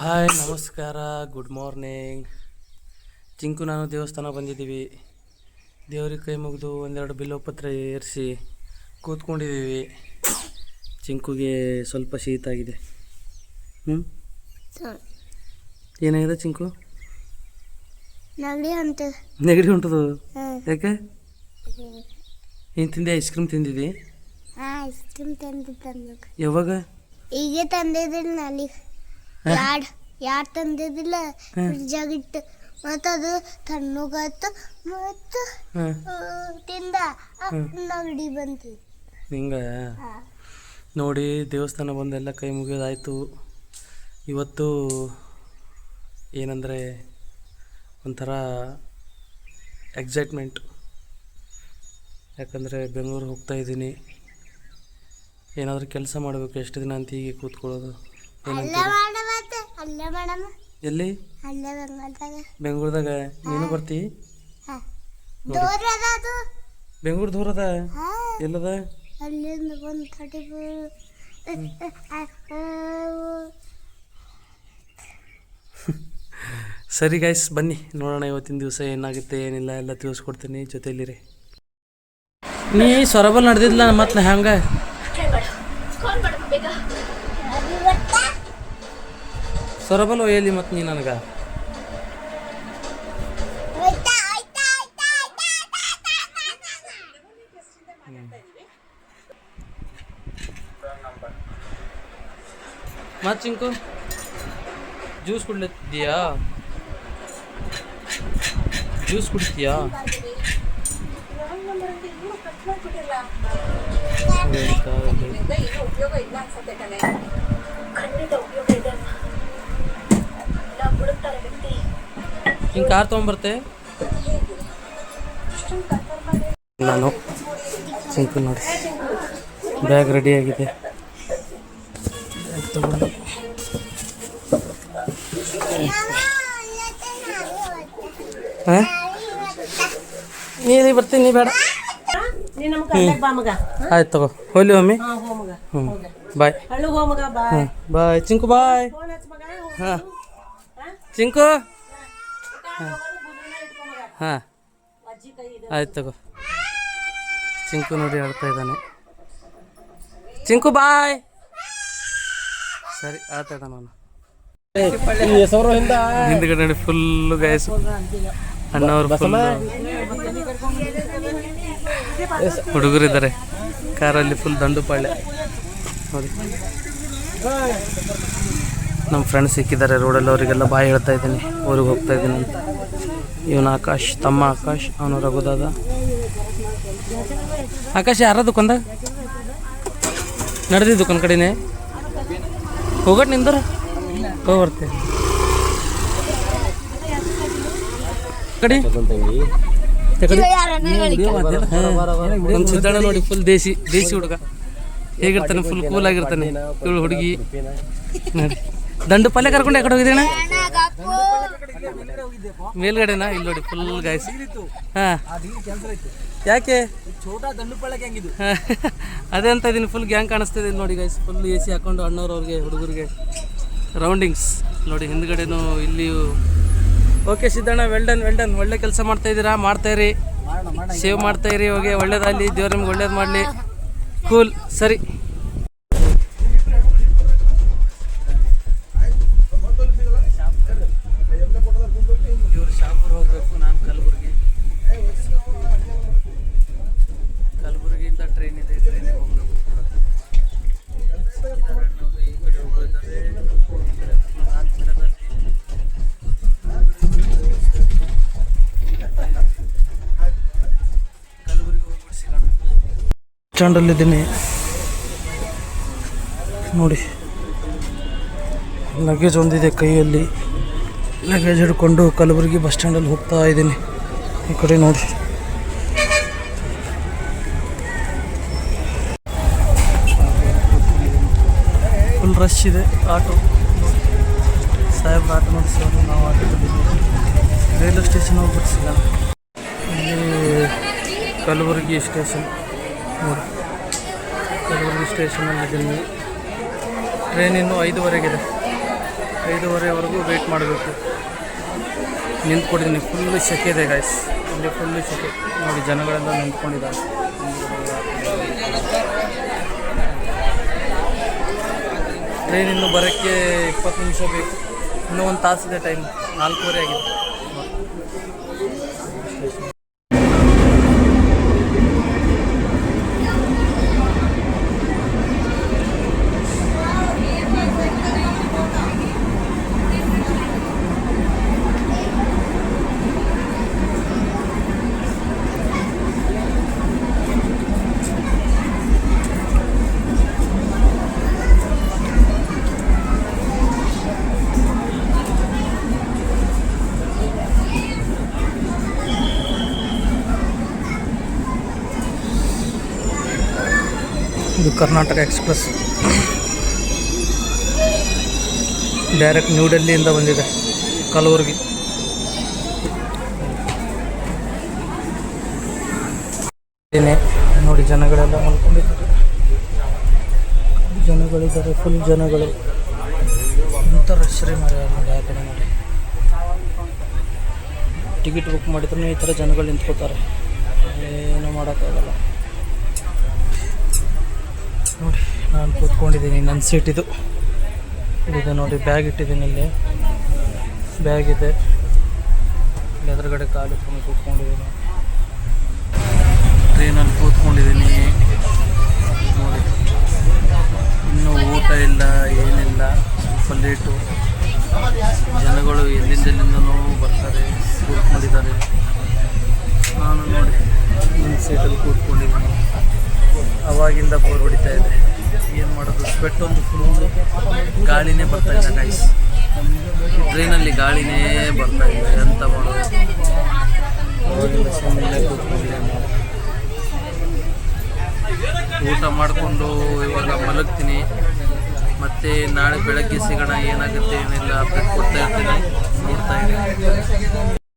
Hi ನಮಸ್ಕಾರ, good morning. Chinku ನಾನು ದೇವಸ್ಥಾನ ಬಂದಿದ್ದೀವಿ. ದೇವ್ರಿಗೆ ಕೈ ಮುಗಿದು ಒಂದೆರಡು ಬಿಲ್ಲೋಪತ್ರ ಏರಿಸಿ ಕೂತ್ಕೊಂಡಿದ್ದೀವಿ. ಚಿಂಕುಗೆ ಸ್ವಲ್ಪ ಶೀತ ಆಗಿದೆ. ಏನಾಗಿದೆ ಚಿಂಕು? ನೆಗಡಿ ಉಂಟದು. ಯಾಕೆ? ಏನು ತಿಂದೆ? ಐಸ್ ಕ್ರೀಮ್ ತಿಂದಿದ್ದಿ? ಐಸ್ ಕ್ರೀಮ್ ತಂದಿದ್ದ. ಯಾವಾಗ? ಈಗ ತಂದಿದ್ದಿಲ್ಲ. ನಲ್ಲಿ ಯಾರು ತಂದಿದ್ದಿಲ್ಲ. ಫ್ರಿಜ್ಜಾಗಿಟ್ಟು ಮತ್ತು ಅದು ತಣ್ಣಗಾಯ್ತು ಮತ್ತು ತಿಂದ ನೆಗಡಿ ಬಂತು. ಹಿಂಗೆ ನೋಡಿ, ದೇವಸ್ಥಾನ ಬಂದೆಲ್ಲ ಕೈ ಮುಗಿಯೋದಾಯಿತು. ಇವತ್ತು ಏನಂದರೆ ಒಂಥರ ಎಕ್ಸೈಟ್ಮೆಂಟ್. ಯಾಕಂದರೆ ಬೆಂಗಳೂರು ಹೋಗ್ತಾಯಿದ್ದೀನಿ. ಏನಾದರೂ ಕೆಲಸ ಮಾಡಬೇಕು. ಎಷ್ಟು ದಿನ ಅಂತ ಹೀಗೆ ಕೂತ್ಕೊಳ್ಳೋದು? ಎಲ್ಲಿ? ಬೆಂಗಳೂರದಾಗ. ನೀನು ಬರ್ತಿ? ಬೆಂಗಳೂರು ದೂರದ ಎಲ್ಲದ? ಸರಿ ಗೈಸ್, ಬನ್ನಿ ನೋಡೋಣ ಇವತ್ತಿನ ದಿವಸ ಏನಾಗುತ್ತೆ ಏನಿಲ್ಲ ಎಲ್ಲ ತಿಳಿಸ್ಕೊಡ್ತೀನಿ. ಜೊತೆಯಲ್ಲಿರಿ. ನೀ ಸೊರಬಲ್ ನಡೆದಿದ್ಲ ಮತ್ತೆ ಹಂಗೆ ಸೊರಬಲ್ ಒಯ್ಯಲಿ ಮತ್ತು ನೀ ನನಗೆ. ಮತ್ತೆ ಚಿಂಕು ಜ್ಯೂಸ್ ಕುಡ್ಲತ್ತಿದ್ದೀಯಾ? ಜ್ಯೂಸ್ ಕುಡಿತೀಯಾ? ಹಿಂಗೆ ಕಾರ್ ತೊಗೊಂಬರ್ತೆ ನಾನು. ಚಿಂಕು ನೋಡಿ, ಬ್ಯಾಗ್ ರೆಡಿ ಆಗಿದೆ. ತಗೊಂಡು ನೀ ಬರ್ತೀನಿ, ನೀ ಬೇಡ. ಆಯ್ತು ತಗೋ, ಹೋಗ್ಲಿ ಮಮ್ಮಿ. ಬಾಯ್. ಬಾಯ್ ಚಿಂಕು, ಬಾಯ್. ಹಾಂ ಚಿಂಕು. ಹಾಂ ಆಯ್ತು ತಗೋ. ಚಿಂಕು ನೋಡಿ ಆಡ್ತಾ ಇದ್ದಾನೆ. ಚಿಂಕು ಬಾಯ್. ಸರಿ ಆಡ್ತಾ ಇದ್ದಾನೆ ಅವನು. ಹಿಂದ್ಗಡೆ ನೋಡಿ ಫುಲ್ಲು ಗಾಯಸು. ಅಣ್ಣವ್ರು ಫುಲ್ ಹುಡುಗರಿದ್ದಾರೆ ಕಾರಲ್ಲಿ. ಫುಲ್ ದಂಡು ಪಾಳ್ಯ ನೋಡಿ. ನಮ್ಮ ಫ್ರೆಂಡ್ಸ್ ಸಿಕ್ಕಿದ್ದಾರೆ ರೋಡಲ್ಲಿ. ಅವರಿಗೆಲ್ಲ ಬಾಯ್ ಹೇಳ್ತಾ ಇದ್ದೀನಿ, ಊರಿಗೆ ಹೋಗ್ತಾ ಇದ್ದೀನಿ ಅಂತ. ಇವನು ಆಕಾಶ್, ತಮ್ಮ ಆಕಾಶ್, ಅವನು ರಘುದಾದ. ಆಕಾಶ್ ಯಾರ ದುಕಾನ್ದ ನಡೆದಿದ್ದು ದುಕಾನ್ ಕಡೆನೇ ಹೋಗಟ್ ನಿಂದ್ರ ಹೋಗ್ಬರ್ತೆ ಕಡೆ. ಒಂದು ಸಿದ್ದಣ್ಣ ನೋಡಿ, ಫುಲ್ ದೇಸಿ ಹುಡುಗ. ಹೇಗಿರ್ತಾನೆ? ಫುಲ್ ಕೂಲ್ ಆಗಿರ್ತಾನೆ. ಇವಳು ಹುಡುಗಿ ನೋಡಿ. ದಂಡು ಪಲ್ಯ ಕರ್ಕೊಂಡು ಯಾಕಡೆ ಹೋಗಿದ್ದೇನೆ? ಮೇಲ್ಗಡೆನಾ? ಇಲ್ಲಿ ನೋಡಿ ಫುಲ್ ಗಾಯಸ್. ಹಾಂ ಯಾಕೆ? ಅದೇ ಅಂತ ಇದೀನಿ. ಫುಲ್ ಗ್ಯಾಂಗ್ ಕಾಣಿಸ್ತಿದೆ ನೋಡಿ ಗೈಸ್. ಫುಲ್ AC ಹಾಕೊಂಡು ಅಣ್ಣವ್ರವ್ರಿಗೆ, ಹುಡುಗರಿಗೆ ರೌಂಡಿಂಗ್ಸ್ ನೋಡಿ. ಹಿಂದ್ಗಡೆನೂ ಇಲ್ಲಿಯೂ. Okay Siddanna, well done. ಒಳ್ಳೆ ಕೆಲಸ ಮಾಡ್ತಾಯಿದ್ದೀರಾ, ಮಾಡ್ತಾಯಿರಿ, ಸೇವ್ ಮಾಡ್ತಾಯಿರಿ. ಹೋಗಿ ಒಳ್ಳೇದಾಗಲಿ, ದೇವ್ರು ನಿಮ್ಗೆ ಒಳ್ಳೇದು ಮಾಡಲಿ. ಕೂಲ್. ಸರಿ ಇವ್ರು ಶಾಪುರ್ ಹೋಗಬೇಕು, ನಾನು ಕಲಬುರಗಿಯಿಂದ ಟ್ರೈನ್ ಇದೆ, ಟ್ರೈನಿಗೆ ಹೋಗಬೇಕು. ಈ ಕಡೆ ಹೋಗಿದ್ದಾರೆ ಕಲಬುರಗಿ ಹೋಗ್ಬಿಟ್ಟು ಸಿಗೋಣ. ಸ್ಟ್ಯಾಂಡಲ್ಲಿದ್ದೀನಿ ನೋಡಿ. ಲಗೇಜ್ ಒಂದಿದೆ ಕೈಯಲ್ಲಿ. ಲಗೇಜ್ ಹಿಡ್ಕೊಂಡು ಕಲಬುರಗಿ ಬಸ್ ಸ್ಟ್ಯಾಂಡಲ್ಲಿ ಹೋಗ್ತಾ ಇದ್ದೀನಿ. ಈ ಕಡೆ ನೋಡಿ, ಫುಲ್ ರಶ್ ಇದೆ. ಆಟೋ ಸಾಹೇಬ್ರ ಆಟೋ ಮಾಡಿಸೋದು. ನಾವು ಆಟೋದಲ್ಲಿ ರೈಲ್ವೆ ಸ್ಟೇಷನ್ ಹೋಗ್ಬಿಟ್ಟು ಸಿಗೋಣ. ಇಲ್ಲಿ ಕಲಬುರಗಿ ಸ್ಟೇಷನ್ ನೋಡಿ. ಕಲಬುರಗಿ ಸ್ಟೇಷನಲ್ಲಿದ್ದೀನಿ. ಟ್ರೈನ್ ಇನ್ನೂ 5:15ಗಿದೆ. 5:30ವರೆಗೂ ವೆಯ್ಟ್ ಮಾಡಬೇಕು. ನಿಂತ್ಕೊಂಡಿದ್ದೀನಿ, ಫುಲ್ಲು ಸೆಕೆ ಇದೆ ಗಾಯ್ಸ್, ಇಲ್ಲಿ ಫುಲ್ಲು ಸೆಕೆ ನೋಡಿ, ಜನಗಳೆಲ್ಲ ನಿಂತ್ಕೊಂಡಿದ್ದಾರೆ. ಟ್ರೈನ್ ಇನ್ನೂ ಬರೋಕ್ಕೆ 20 ನಿಮಿಷ ಬೇಕು, ಇನ್ನೂ 1 ತಾಸಿದೆ ಟೈಮ್, 4:15 ಆಗಿದೆ. ಇದು ಕರ್ನಾಟಕ ಎಕ್ಸ್ಪ್ರೆಸ್, ಡೈರೆಕ್ಟ್ ನ್ಯೂ ಡೆಲ್ಲಿಯಿಂದ ಬಂದಿದೆ ಕಲಬುರಗಿ. ನೋಡಿ ಜನಗಳೆಲ್ಲ ಮಲ್ಕೊಂಡಿದ್ದಾರೆ, ಜನಗಳಿದ್ದಾರೆ, ಫುಲ್ ಜನಗಳು. ಇಂಥ ರಶ್ರಿ ಮರ ನೋಡಿ, ಆ ಕಡೆ ನೋಡಿ. ಟಿಕೆಟ್ ಬುಕ್ ಮಾಡಿದ್ರೂ ಈ ಥರ ಜನಗಳು ನಿಂತ್ಕೋತಾರೆ, ಏನೂ ಮಾಡೋಕ್ಕಾಗಲ್ಲ. ನೋಡಿ ನಾನು ಕೂತ್ಕೊಂಡಿದ್ದೀನಿ, ನನ್ನ ಸೀಟ್ ಇದು ನೋಡಿ. ಬ್ಯಾಗ್ ಇಟ್ಟಿದ್ದೀನಿ, ಇಲ್ಲಿ ಬ್ಯಾಗ್ ಇದೆ, ಇಲ್ಲಿ ಎದುರುಗಡೆ ಕಾಲು ಇಟ್ಕೊಂಡು ಕೂತ್ಕೊಂಡಿದ್ದೀನಿ. ಟ್ರೈನಲ್ಲಿ ಕೂತ್ಕೊಂಡಿದ್ದೀನಿ ನೋಡಿ. ಇನ್ನೂ ಊಟ ಇಲ್ಲ, ಏನಿಲ್ಲ, ಸ್ವಲ್ಪ ಲೇಟು. ಜನಗಳು ಎಲ್ಲಿಂದೆಲ್ಲಿಂದನೂ ಬರ್ತಾರೆ, ಕೂತ್ಕೊಂಡಿದ್ದಾರೆ. ನಾನು ನೋಡಿ ನನ್ನ ಸೀಟಲ್ಲಿ ಕೂತ್ಕೊಂಡಿದ್ದೀನಿ. ಅವಾಗಿಂದ ಬೋರ್ ಹೊಡಿತಾ ಇದೆ, ಏನು ಮಾಡೋದು. ಸ್ವೆಟ್ ಒಂದು ಫುಲ್ಲು, ಗಾಳಿನೇ ಬರ್ತಾ ಇಲ್ಲ ಗೈಸ್, ಟ್ರೈನಲ್ಲಿ ಗಾಳಿನೇ ಬರ್ತಾ ಇಲ್ಲ, ಎಂತ ಮಾಡೋದು. ಅವಾಗಿಂದ ಸುಮ್ಮನೆ ಕೂತ್ಕೊಂಡಿದ್ದೀನಿ. ಊಟ ಮಾಡಿಕೊಂಡು ಇವಾಗ ಮಲಗ್ತೀನಿ, ಮತ್ತು ನಾಳೆ ಬೆಳಗ್ಗೆ ಸಿಗೋಣ, ಏನಾಗುತ್ತೆ ಏನಿಲ್ಲ ಅಪ್ಡೇಟ್ ಕೊಡ್ತಾ ಇರ್ತೀನಿ, ನೋಡ್ತಾ ಇದ್ದೀನಿ.